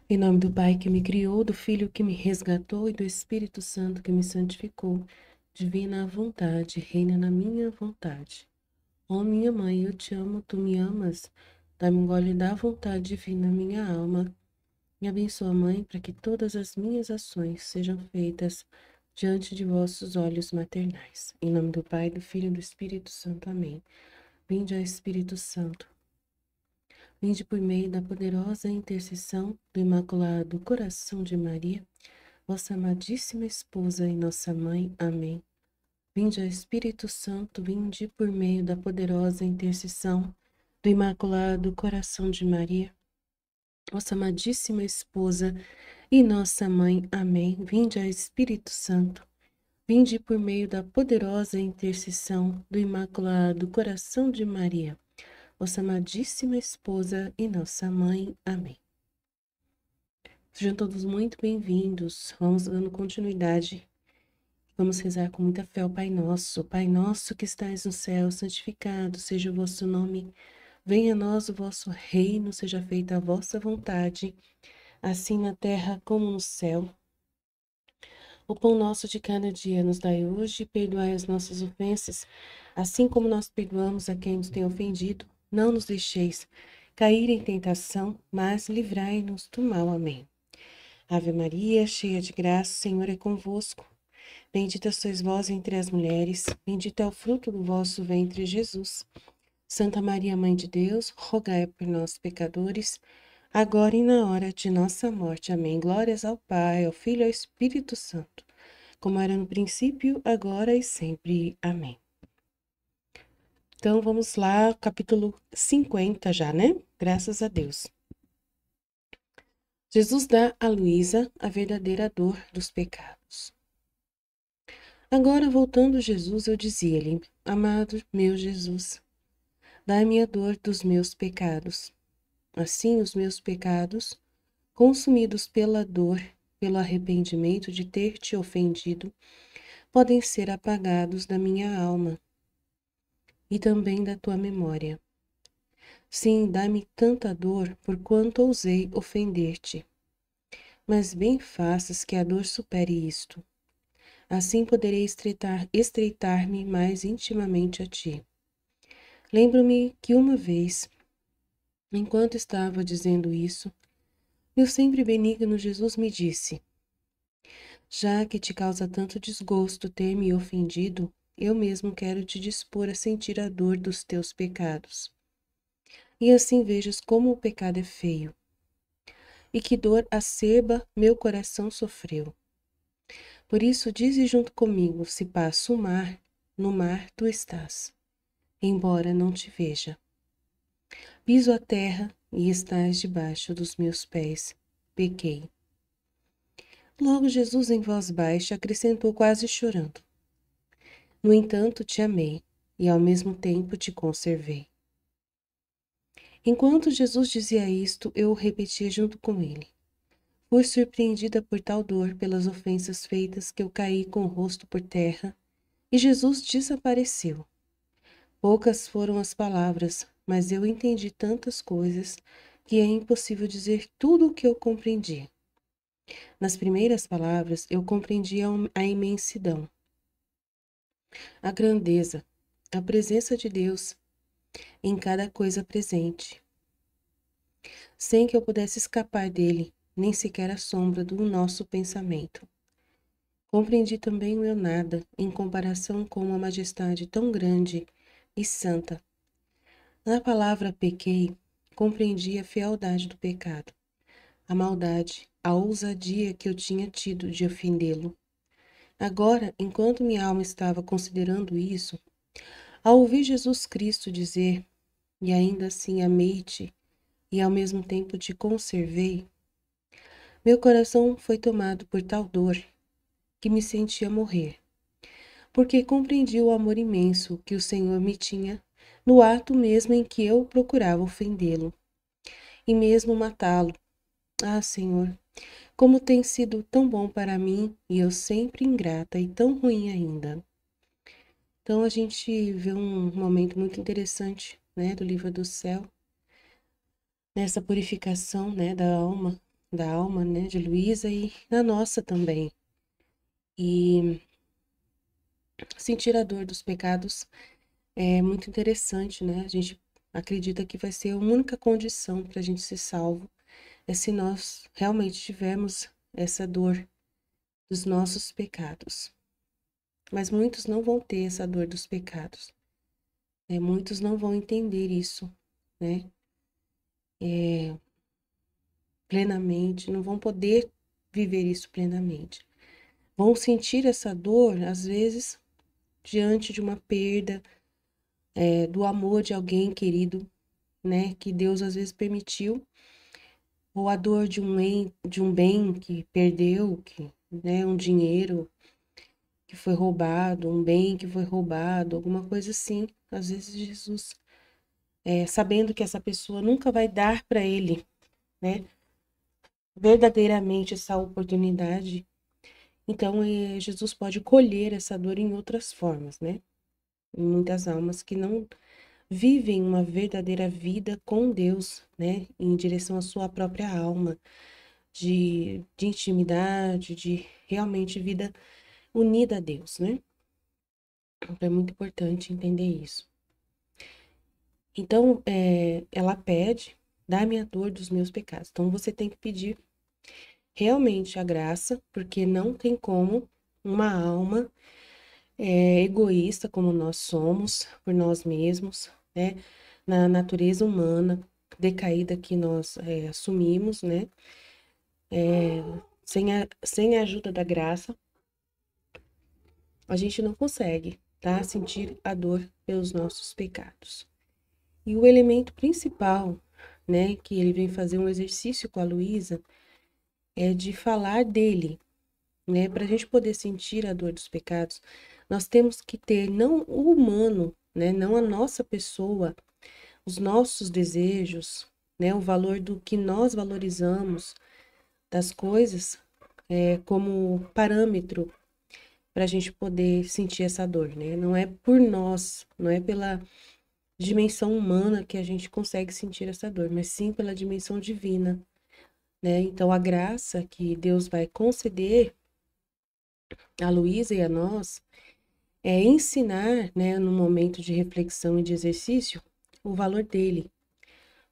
Em nome do Pai que me criou, do Filho que me resgatou e do Espírito Santo que me santificou. Divina vontade, reina na minha vontade. Ó minha mãe, eu te amo, tu me amas. Dá-me um gole da vontade divina, minha alma. Me abençoa, Mãe, para que todas as minhas ações sejam feitas diante de vossos olhos maternais. Em nome do Pai, do Filho e do Espírito Santo. Amém. Vinde, ó Espírito Santo. Vinde por meio da poderosa intercessão do Imaculado Coração de Maria, vossa amadíssima esposa e nossa mãe. Amém. Vinde, ó Espírito Santo, vinde por meio da poderosa intercessão do Imaculado Coração de Maria, vossa amadíssima esposa e nossa mãe. Amém. Vinde, ó Espírito Santo, vinde por meio da poderosa intercessão do Imaculado Coração de Maria, vossa amadíssima esposa e nossa mãe. Amém. Sejam todos muito bem-vindos. Vamos dando continuidade. Vamos rezar com muita fé ao Pai Nosso. Pai nosso que estais no céu, santificado seja o vosso nome. Venha a nós o vosso reino, seja feita a vossa vontade, assim na terra como no céu. O pão nosso de cada dia nos dai hoje, perdoai as nossas ofensas, assim como nós perdoamos a quem nos tem ofendido. Não nos deixeis cair em tentação, mas livrai-nos do mal. Amém. Ave Maria, cheia de graça, o Senhor é convosco. Bendita sois vós entre as mulheres, bendito é o fruto do vosso ventre, Jesus. Santa Maria, Mãe de Deus, rogai por nós, pecadores, agora e na hora de nossa morte. Amém. Glórias ao Pai, ao Filho e ao Espírito Santo, como era no princípio, agora e sempre. Amém. Então, vamos lá, capítulo 50 já, né? Graças a Deus. Jesus dá a Luísa a verdadeira dor dos pecados. Agora, voltando Jesus, eu dizia-lhe: Amado meu Jesus, dai-me a dor dos meus pecados. Assim, os meus pecados, consumidos pela dor, pelo arrependimento de ter te ofendido, podem ser apagados da minha alma e também da tua memória. Sim, dá-me tanta dor por quanto ousei ofender-te. Mas bem faças que a dor supere isto. Assim poderei estreitar-me mais intimamente a ti. Lembro-me que uma vez, enquanto estava dizendo isso, meu sempre benigno Jesus me disse: Já que te causa tanto desgosto ter me ofendido, eu mesmo quero te dispor a sentir a dor dos teus pecados. E assim vejas como o pecado é feio, e que dor acerba meu coração sofreu. Por isso, dize junto comigo: se passo o mar, no mar tu estás, embora não te veja. Piso a terra e estás debaixo dos meus pés. Pequei. Logo Jesus, em voz baixa, acrescentou quase chorando: No entanto, te amei e ao mesmo tempo te conservei. Enquanto Jesus dizia isto, eu o repetia junto com ele. Fui surpreendida por tal dor, pelas ofensas feitas, que eu caí com o rosto por terra, e Jesus desapareceu. Poucas foram as palavras, mas eu entendi tantas coisas que é impossível dizer tudo o que eu compreendi. Nas primeiras palavras, eu compreendi a imensidão, a grandeza, a presença de Deus em cada coisa presente, sem que eu pudesse escapar dele, nem sequer a sombra do nosso pensamento. Compreendi também o eu nada, em comparação com uma majestade tão grande e santa. Na palavra pequei, compreendi a fealdade do pecado, a maldade, a ousadia que eu tinha tido de ofendê-lo. Agora, enquanto minha alma estava considerando isso, ao ouvir Jesus Cristo dizer: E ainda assim amei-te, e ao mesmo tempo te conservei, meu coração foi tomado por tal dor que me sentia morrer, porque compreendi o amor imenso que o Senhor me tinha no ato mesmo em que eu procurava ofendê-lo, e mesmo matá-lo. Ah, Senhor, como tem sido tão bom para mim, e eu sempre ingrata e tão ruim ainda. Então a gente vê um momento muito interessante, né, do livro do céu, nessa purificação, né, da alma, da alma, né, de Luísa e na nossa também. E sentir a dor dos pecados é muito interessante, né? A gente acredita que vai ser a única condição para a gente ser salvo, é se nós realmente tivermos essa dor dos nossos pecados. Mas muitos não vão ter essa dor dos pecados, né? Muitos não vão entender isso, né? Plenamente, não vão poder viver isso plenamente. Vão sentir essa dor, às vezes, diante de uma perda, do amor de alguém querido, né? Que Deus às vezes permitiu, ou a dor de um bem que perdeu, né? Um dinheiro que foi roubado, um bem que foi roubado, alguma coisa assim. Às vezes Jesus, sabendo que essa pessoa nunca vai dar para ele, né? Verdadeiramente essa oportunidade. Então, Jesus pode colher essa dor em outras formas, né? Em muitas almas que não vivem uma verdadeira vida com Deus, né? Em direção à sua própria alma, de intimidade, de realmente vida unida a Deus, né? Então, é muito importante entender isso. Então, ela pede, dá-me a dor dos meus pecados. Então, você tem que pedir realmente a graça, porque não tem como uma alma egoísta como nós somos, por nós mesmos, né? Na natureza humana decaída que nós assumimos, né? Sem a ajuda da graça, a gente não consegue, tá? Sentir a dor pelos nossos pecados. E o elemento principal, né, que ele vem fazer um exercício com a Luísa, é de falar dele, né? Para a gente poder sentir a dor dos pecados, nós temos que ter não o humano, né? Não a nossa pessoa, os nossos desejos, né? O valor do que nós valorizamos das coisas como parâmetro para a gente poder sentir essa dor, né? Não é por nós, não é pela dimensão humana que a gente consegue sentir essa dor, mas sim pela dimensão divina, né? Então a graça que Deus vai conceder a Luísa e a nós é ensinar, né, no momento de reflexão e de exercício, o valor dele,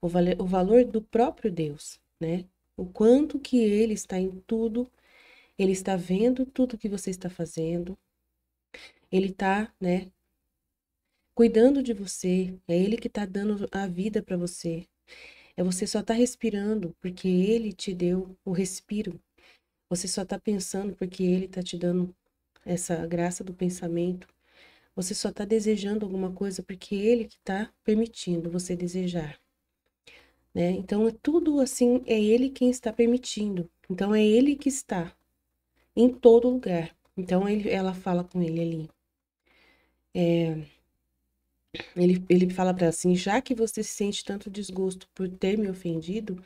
o valor do próprio Deus, né? O quanto que ele está em tudo, ele está vendo tudo que você está fazendo, ele está, né, cuidando de você, é ele que está dando a vida para você. Você só está respirando porque ele te deu o respiro. Você só está pensando porque ele está te dando essa graça do pensamento. Você só está desejando alguma coisa porque ele que está permitindo você desejar, né? Então é tudo assim, é ele quem está permitindo. Então é ele que está em todo lugar. Então ela fala com ele ali. Ele fala para ela assim: já que você sente tanto desgosto por ter me ofendido,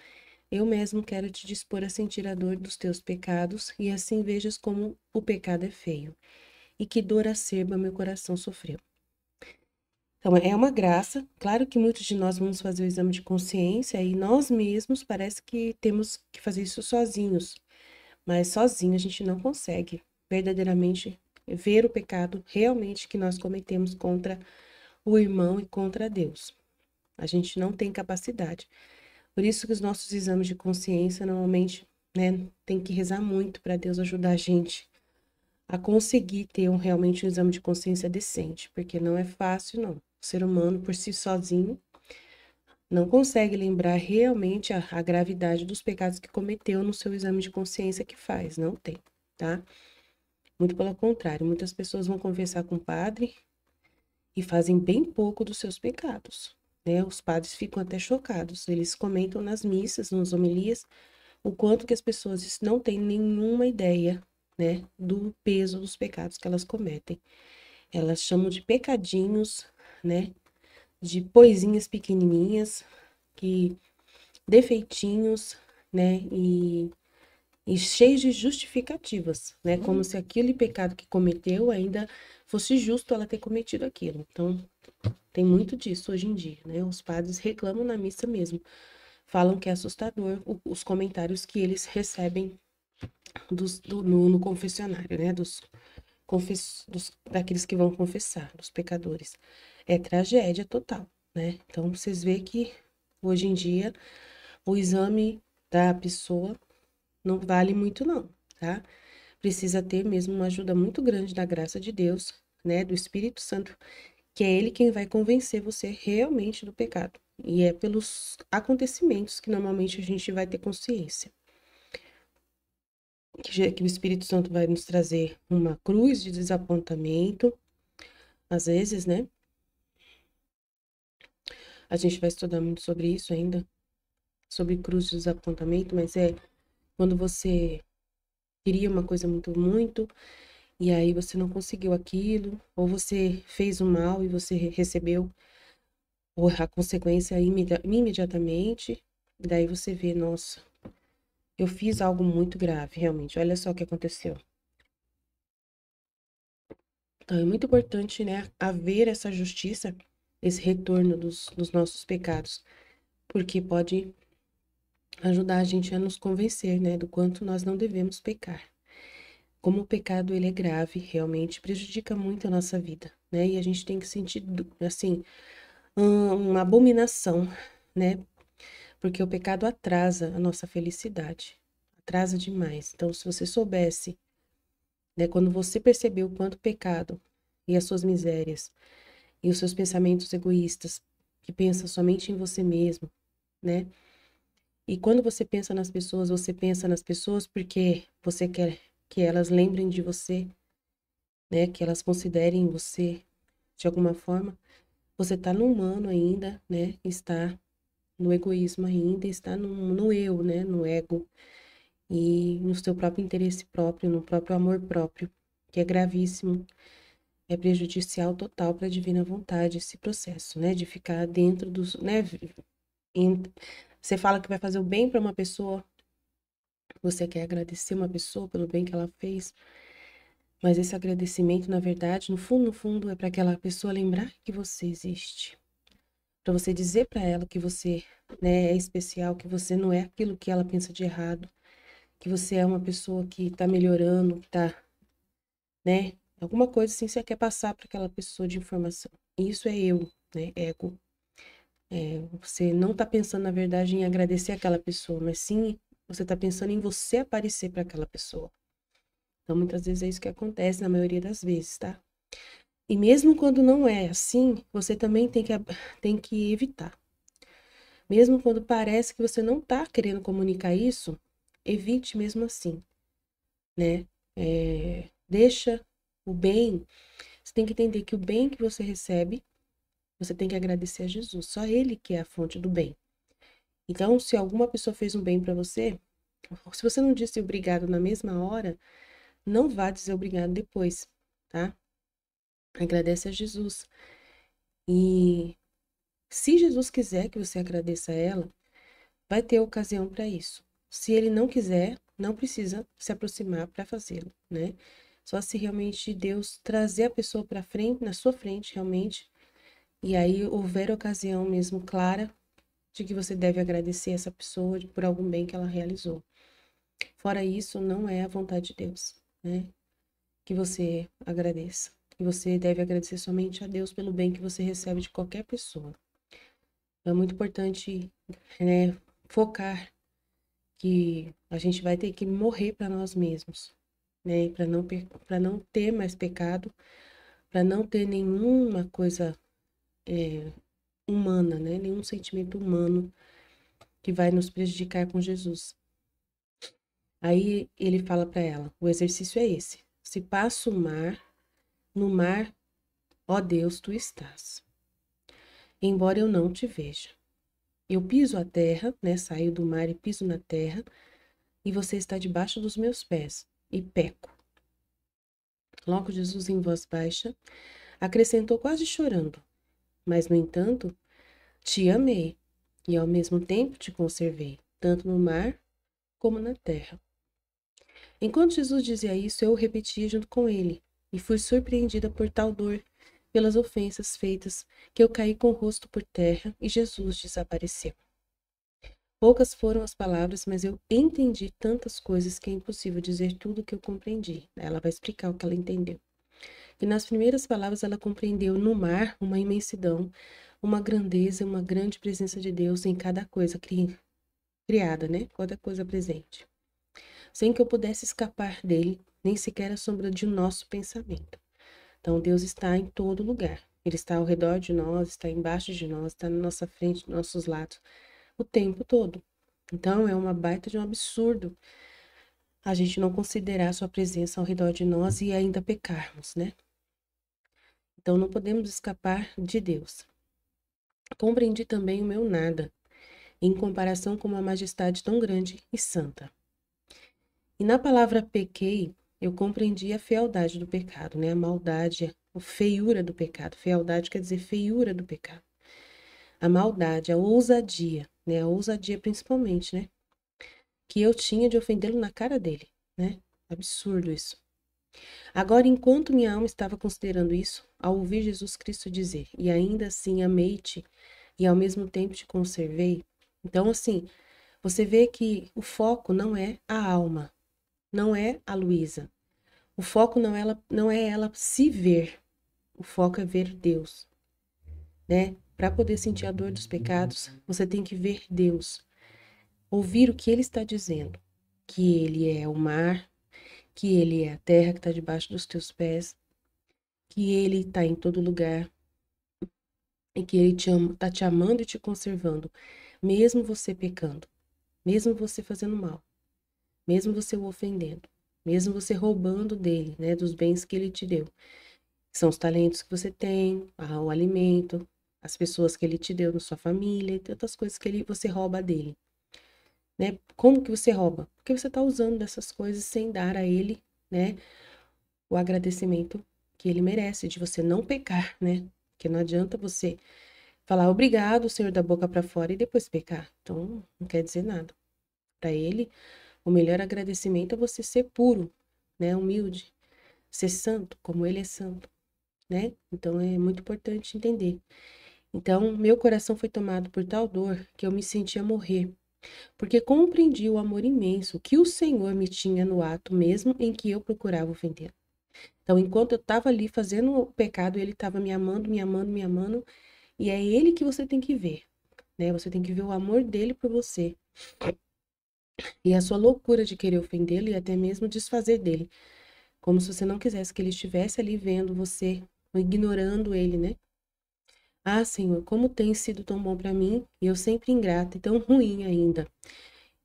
eu mesmo quero te dispor a sentir a dor dos teus pecados, e assim vejas como o pecado é feio, e que dor acerba meu coração sofreu. Então, é uma graça. Claro que muitos de nós vamos fazer o exame de consciência e nós mesmos parece que temos que fazer isso sozinhos, mas sozinho a gente não consegue verdadeiramente ver o pecado realmente que nós cometemos contra o irmão e contra Deus. A gente não tem capacidade. Por isso que os nossos exames de consciência normalmente, né, tem que rezar muito para Deus ajudar a gente a conseguir ter realmente um exame de consciência decente, porque não é fácil, não. O ser humano, por si sozinho, não consegue lembrar realmente a gravidade dos pecados que cometeu no seu exame de consciência que faz, não tem, tá? Muito pelo contrário, muitas pessoas vão conversar com o padre e fazem bem pouco dos seus pecados, né? Os padres ficam até chocados, eles comentam nas missas, nas homilias, o quanto que as pessoas não têm nenhuma ideia, né, do peso dos pecados que elas cometem. Elas chamam de pecadinhos, né, de coisinhas pequenininhas, que defeitinhos, né, e cheios de justificativas, né, como se aquele pecado que cometeu ainda fosse justo ela ter cometido aquilo. Então, tem muito disso hoje em dia, né, os padres reclamam na missa mesmo. falam que é assustador os comentários que eles recebem no confessionário, né? Daqueles que vão confessar, dos pecadores. É tragédia total, né? Então, vocês veem que hoje em dia o exame da pessoa não vale muito não, tá? Precisa ter mesmo uma ajuda muito grande da graça de Deus, né? Do Espírito Santo, que é ele quem vai convencer você realmente do pecado. E é pelos acontecimentos que normalmente a gente vai ter consciência. Que o Espírito Santo vai nos trazer uma cruz de desapontamento, às vezes, né? A gente vai estudar muito sobre isso ainda, sobre cruz de desapontamento, mas é quando você queria uma coisa muito, muito, e aí você não conseguiu aquilo, ou você fez o mal e você recebeu a consequência imediatamente, e daí você vê, nossa, eu fiz algo muito grave, realmente, olha só o que aconteceu. Então, é muito importante, né, haver essa justiça, esse retorno dos nossos pecados, porque pode ajudar a gente a nos convencer, né, do quanto nós não devemos pecar. Como o pecado, ele é grave, realmente prejudica muito a nossa vida, né, e a gente tem que sentir, assim, uma abominação, né, porque o pecado atrasa a nossa felicidade, atrasa demais. Então, se você soubesse, né, quando você percebeu o quanto o pecado e as suas misérias e os seus pensamentos egoístas, que pensam somente em você mesmo, né? E quando você pensa nas pessoas porque você quer que elas lembrem de você, né? Que elas considerem você de alguma forma. Você está no humano ainda, né? Está no egoísmo ainda, está no eu, né? No ego e no seu próprio interesse próprio, no próprio amor próprio, que é gravíssimo. É prejudicial total para a divina vontade esse processo, né? De ficar dentro dos, né? Você fala que vai fazer o bem para uma pessoa, você quer agradecer uma pessoa pelo bem que ela fez, mas esse agradecimento, na verdade, no fundo, é para aquela pessoa lembrar que você existe. Para você dizer para ela que você, né, é especial, que você não é aquilo que ela pensa de errado, que você é uma pessoa que está melhorando, que está, né? Alguma coisa assim você quer passar para aquela pessoa de informação. E isso é eu, né? Ego. Você não está pensando, na verdade, em agradecer aquela pessoa, mas sim você está pensando em você aparecer para aquela pessoa. Então, muitas vezes é isso que acontece, na maioria das vezes, tá? E mesmo quando não é assim, você também tem que evitar. Mesmo quando parece que você não está querendo comunicar isso, evite mesmo assim, né? Deixa o bem. Você tem que entender que o bem que você recebe, você tem que agradecer a Jesus. Só Ele que é a fonte do bem. Então, se alguma pessoa fez um bem para você, se você não disse obrigado na mesma hora, não vá dizer obrigado depois, tá? Agradece a Jesus. E se Jesus quiser que você agradeça a ela, vai ter ocasião para isso. Se ele não quiser, não precisa se aproximar para fazê-lo, né? Só se realmente Deus trazer a pessoa para frente, na sua frente, realmente, e aí houver ocasião mesmo clara de que você deve agradecer essa pessoa por algum bem que ela realizou. Fora isso, não é a vontade de Deus, né? Que você agradeça. E você deve agradecer somente a Deus pelo bem que você recebe de qualquer pessoa. É muito importante, né, focar que a gente vai ter que morrer para nós mesmos, né? Para não ter mais pecado, para não ter nenhuma coisa humana, né? Nenhum sentimento humano que vai nos prejudicar com Jesus. Aí ele fala para ela: o exercício é esse. Se passo o mar, no mar, ó Deus, tu estás. Embora eu não te veja. Eu piso a terra, né? Saio do mar e piso na terra, e você está debaixo dos meus pés, e peco. Logo Jesus, em voz baixa, acrescentou quase chorando: mas, no entanto, te amei, e ao mesmo tempo te conservei, tanto no mar como na terra. Enquanto Jesus dizia isso, eu o repetia junto com ele, e fui surpreendida por tal dor, pelas ofensas feitas, que eu caí com o rosto por terra, e Jesus desapareceu. Poucas foram as palavras, mas eu entendi tantas coisas que é impossível dizer tudo o que eu compreendi. Ela vai explicar o que ela entendeu. E nas primeiras palavras ela compreendeu no mar uma imensidão, uma grandeza, uma grande presença de Deus em cada coisa criada, né? Cada coisa presente. Sem que eu pudesse escapar dele, nem sequer a sombra de nosso pensamento. Então Deus está em todo lugar. Ele está ao redor de nós, está embaixo de nós, está na nossa frente, nos nossos lados, o tempo todo. Então é uma baita de um absurdo a gente não considerar a sua presença ao redor de nós e ainda pecarmos, né? Então não podemos escapar de Deus. Compreendi também o meu nada, em comparação com uma majestade tão grande e santa. E na palavra pequei, eu compreendi a fealdade do pecado, né? A maldade, a feiura do pecado. Fealdade quer dizer feiura do pecado. A maldade, a ousadia, né? A ousadia principalmente, né? Que eu tinha de ofendê-lo na cara dele, né? Absurdo isso. Agora, enquanto minha alma estava considerando isso, ao ouvir Jesus Cristo dizer, e ainda assim amei-te e ao mesmo tempo te conservei. Então, assim, você vê que o foco não é a alma, não é a Luísa. O foco não é ela se ver. O foco é ver Deus, né? Para poder sentir a dor dos pecados, você tem que ver Deus. Ouvir o que ele está dizendo, que ele é o mar, que ele é a terra que está debaixo dos teus pés, que ele está em todo lugar e que ele está te amando e te conservando, mesmo você pecando, mesmo você fazendo mal, mesmo você o ofendendo, mesmo você roubando dele, né, dos bens que ele te deu. São os talentos que você tem, o alimento, as pessoas que ele te deu na sua família e tantas coisas que você rouba dele. Né? Como que você rouba? Porque você está usando dessas coisas sem dar a ele, né, o agradecimento que ele merece, de você não pecar, né? Porque não adianta você falar obrigado, Senhor, da boca para fora e depois pecar. Então, não quer dizer nada. Para ele, o melhor agradecimento é você ser puro, né, humilde, ser santo, como ele é santo, né? Então, é muito importante entender. Então, meu coração foi tomado por tal dor que eu me sentia morrer, porque compreendi o amor imenso que o Senhor me tinha no ato mesmo em que eu procurava ofender. Então, enquanto eu estava ali fazendo o pecado, ele estava me amando, me amando, me amando, e é ele que você tem que ver, né? Você tem que ver o amor dele por você e a sua loucura de querer ofendê-lo e até mesmo desfazer dele, como se você não quisesse que ele estivesse ali vendo você, ignorando ele, né? Ah, Senhor, como tem sido tão bom para mim e eu sempre ingrata e tão ruim ainda.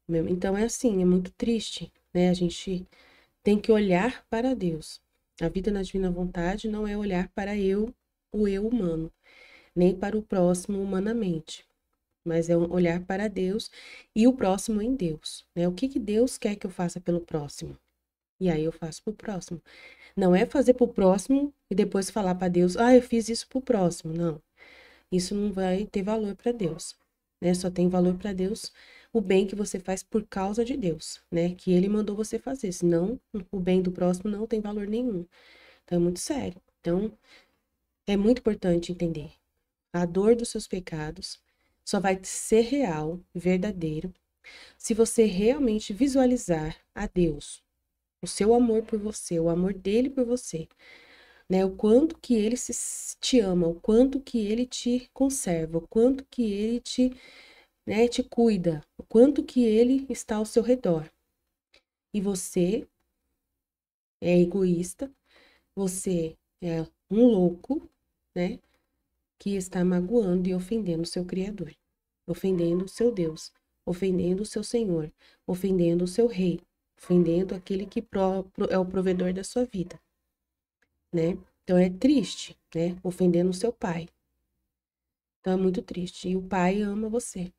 Então é assim, é muito triste, né? A gente tem que olhar para Deus. A vida na divina vontade não é olhar para o eu humano, nem para o próximo humanamente, mas é olhar para Deus e o próximo em Deus, né? O que que Deus quer que eu faça pelo próximo? E aí eu faço pro próximo. Não é fazer pro próximo e depois falar para Deus, ah, eu fiz isso pro próximo. Não. Isso não vai ter valor para Deus, né? Só tem valor para Deus o bem que você faz por causa de Deus, né? Que ele mandou você fazer, senão o bem do próximo não tem valor nenhum. Então é muito sério. Então é muito importante entender. A dor dos seus pecados só vai ser real, verdadeiro, se você realmente visualizar a Deus, o seu amor por você, o amor dele por você, né? O quanto que ele te ama, o quanto que ele te conserva, o quanto que ele te, né, te cuida, o quanto que ele está ao seu redor. E você é egoísta, você é um louco, né, que está magoando e ofendendo o seu Criador, ofendendo o seu Deus, ofendendo o seu Senhor, ofendendo o seu Rei, ofendendo aquele que é o provedor da sua vida, né? Então é triste, né? Ofendendo o seu pai. Então é muito triste. E o pai ama você,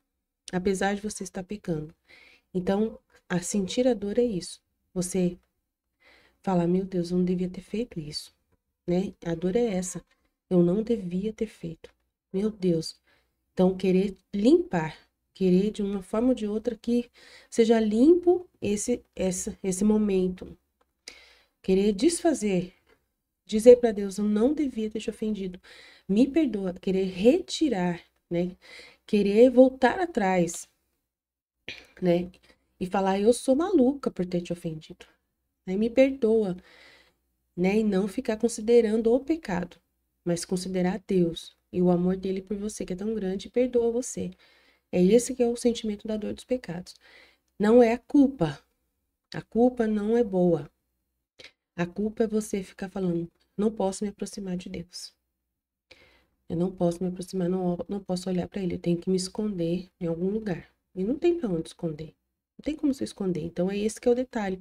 apesar de você estar pecando. Então, a sentir a dor é isso. Você falar, meu Deus, eu não devia ter feito isso, né? A dor é essa. Eu não devia ter feito. Meu Deus. Então, querer limpar, querer de uma forma ou de outra que seja limpo esse momento. Querer desfazer, dizer para Deus, eu não devia ter te ofendido. Me perdoa, querer retirar, né? Querer voltar atrás. né? E falar, eu sou maluca por ter te ofendido. Aí me perdoa, né? E não ficar considerando o pecado, mas considerar Deus e o amor dele por você, que é tão grande, e perdoa você. É esse que é o sentimento da dor dos pecados. Não é a culpa. A culpa não é boa. A culpa é você ficar falando, não posso me aproximar de Deus. Eu não posso me aproximar, não posso olhar para ele, eu tenho que me esconder em algum lugar. E não tem para onde esconder. Não tem como se esconder. Então é esse que é o detalhe.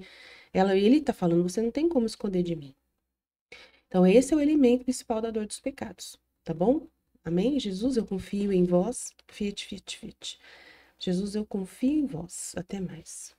Ele tá falando, você não tem como esconder de mim. Então esse é o elemento principal da dor dos pecados, tá bom? Amém? Jesus, eu confio em vós. Fiat, fiat, fiat. Jesus, eu confio em vós. Até mais.